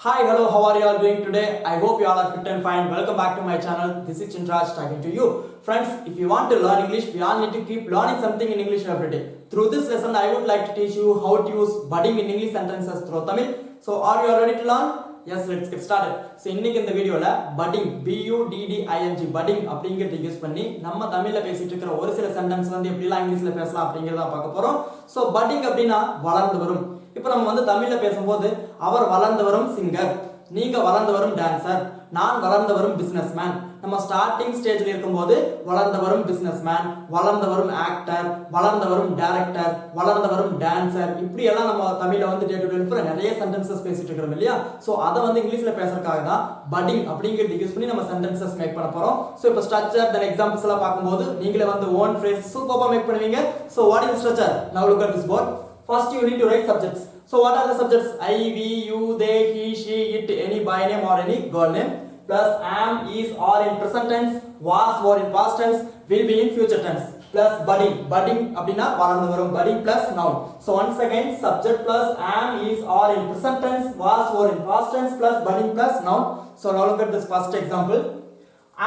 Hi, hello, how are you all doing today? I hope you all are fit and fine. Welcome back to my channel. This is Chindraj talking to you. Friends, if you want to learn English, we all need to keep learning something in English every day. Through this lesson, I would like to teach you how to use budding in English sentences through Tamil. So, are you all ready to learn? Yes, let's get started. So, இன்னைக்கு இந்த வீடியோல budding BUDDING budding அப்படிங்கறத use பண்ணி நம்ம தமிழ்ல பேசிட்டு இருக்கிற ஒரு சில சென்டென்ஸ் வந்து எப்படிலாம் இங்கிலீஷ்ல பேசலாம் அப்படிங்கறத பார்க்க போறோம். So, budding அப்படினா வளர்ந்து வரும். இப்போ நம்ம வந்து தமிழ்ல பேசும்போது அவர் வளர்ந்து வரும் சிங்கர், நீங்க வளர்ந்து வரும் டான்சர், நான் வளர்ந்து வரும் பிசினஸ்மேன். நம்ம ஸ்டார்டிங் ஸ்டேஜ்ல இருக்கும்போது வளர்ந்து வரும் பிசினஸ்மேன், வளர்ந்து வரும் ஆக்டர், வளர்ந்து வரும் டைரக்டர், வளர்ந்து வரும் டான்சர், இப்படி எல்லாம் நம்ம தமிழ்ல வந்து டே டு டே லைஃப்ல நிறைய சென்டென்சஸ் பேசிட்டு இருக்கோம் இல்லையா? சோ அத வந்து இங்கிலீஷ்ல பேசறதுக்காக தான் budding அப்படிங்கறது யூஸ் பண்ணி நம்ம சென்டென்சஸ் மேக் பண்ண போறோம். சோ இப்போ ஸ்ட்ரக்சர் தென் எக்ஸாம்பிள்ஸ் எல்லாம் பாக்கும்போது நீங்களே வந்து ஓன் ஃப்ரேஸ் சூப்பரா மேக் பண்ணுவீங்க. So what is structure? Now look at this board. First you need to write subjects. So what are the subjects? I, we, you, they, he, she, it, any boy name or any girl name, plus am, is, are in present tense, was, were in past tense, will be in future tense, plus budding. Budding அப்படினா வளர்ந்து வரும், budding plus noun. So once again subject plus am, is, are in present tense, was, were in past tense, plus budding plus noun. So now look at this first example.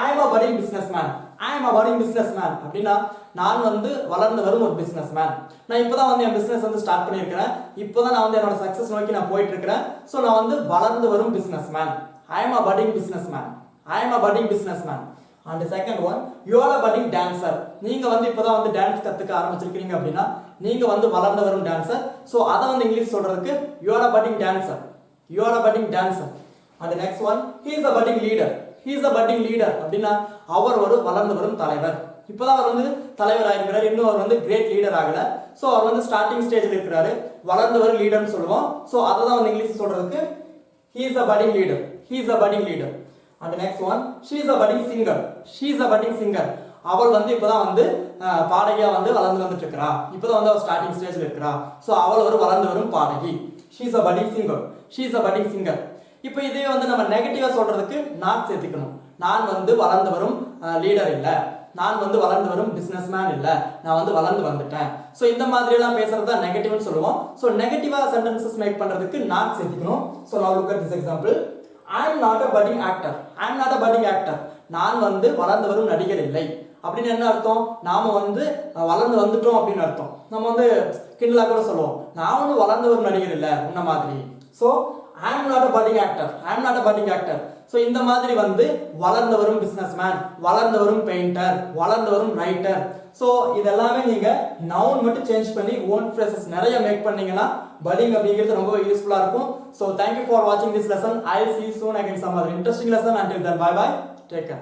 I am a budding businessman. I am a budding businessman அப்படினா நான் வந்து வளர்ந்து வரும் ஒரு businessman. நான் இப்போதான் வந்து என் business வந்து ஸ்டார்ட் பண்ணியிருக்கிறேன். இப்போதான் நான் வந்து என்னோட சக்சஸ் நோக்கி நான் போயிட்டு இருக்கிறேன். ஸோ நான் வந்து வளர்ந்து வரும் businessman. I am a budding businessman. I am a budding businessman. And the second one, you are a budding dancer. நீங்க வந்து இப்போதான் வந்து டான்ஸ் கத்துக்க ஆரம்பிச்சிருக்கீங்க அப்படின்னா நீங்க வந்து வளர்ந்து வரும் டான்சர். ஸோ அதை வந்து இங்கிலீஷ் சொல்றதுக்கு you are a budding dancer. You are a budding dancer. And the next one, he is a budding leader. He is a budding leader அப்படின்னா அவர் ஒரு வளர்ந்து வரும் தலைவர். இப்போதான் அவர் வந்து தலைவர் ஆயிருக்கிறார், இன்னும் அவர் வந்து கிரேட் லீடர் ஆகல. ஸோ அவர் வந்து ஸ்டார்டிங் ஸ்டேஜில் இருக்கிறாரு, வளர்ந்து வரும் லீடர்னு சொல்லுவோம். ஸோ அதை தான் வந்து இங்கிலீஷ் சொல்றதுக்கு he is a budding leader. He is a budding leader. And the next one, she is a budding singer. She is a budding singer. அவள் வந்து இப்போதான் வந்து பாடகியா வந்து வளர்ந்து வந்துட்டு இருக்கிறா. இப்போதான் வந்து அவர் ஸ்டார்டிங் ஸ்டேஜில் இருக்கிறா. ஸோ அவள் ஒரு வளர்ந்து வரும் பாடகி. She is a budding singer. She is a budding singer. இப்போ இதே வந்து நம்ம நெகட்டிவா சொல்றதுக்கு நான் சேர்த்துக்கணும். நான் வந்து வளர்ந்து வரும் லீடர் இல்ல, நான் வந்து வளர்ந்து வரும் பிசினஸ்மேன் இல்ல, நான் வந்து வளர்ந்து வந்துட்டேன். சோ இந்த மாதிரி எல்லாம் பேசுறது தான் நெகட்டிவ்னு சொல்லுவோம். சோ நெகட்டிவா சென்டென்சஸ் மேக் பண்றதுக்கு நான் சேர்த்துக்கணும். So now look at this example. I am not a budding actor. I am not a budding actor. நான் வந்து வளர்ந்து வரும் நடிகர் இல்லை. அப்படின்னு என்ன அர்த்தம்? நாம வந்து வளர்ந்து வந்துட்டோம் அப்படின்னு அர்த்தம். நம்ம வந்து கிண்டலா கூட சொல்லுவோம், நான் வந்து வளர்ந்து வரும் நடிகர் இல்ல உன்ன மாதிரி. So I am not a budding actor. I am not a budding actor. So இந்த மாதிரி வந்து வளர்ந்து வரும் பிசினஸ்மேன், வளர்ந்து வரும் பெயிண்டர், வளர்ந்து வரும் ரைட்டர். சோ இதெல்லாமே நீங்க நவுன் மட்டும் சேஞ்ச் பண்ணி ஓன் ஃப்ரேசஸ் நிறைய மேக் பண்ணீங்கன்னா budding அப்படிங்கிறது ரொம்ப யூஸ்ஃபுல்லா இருக்கும். So thank you for watching this lesson. I'll see you soon again some other interesting lesson. Until then, bye bye. Take care.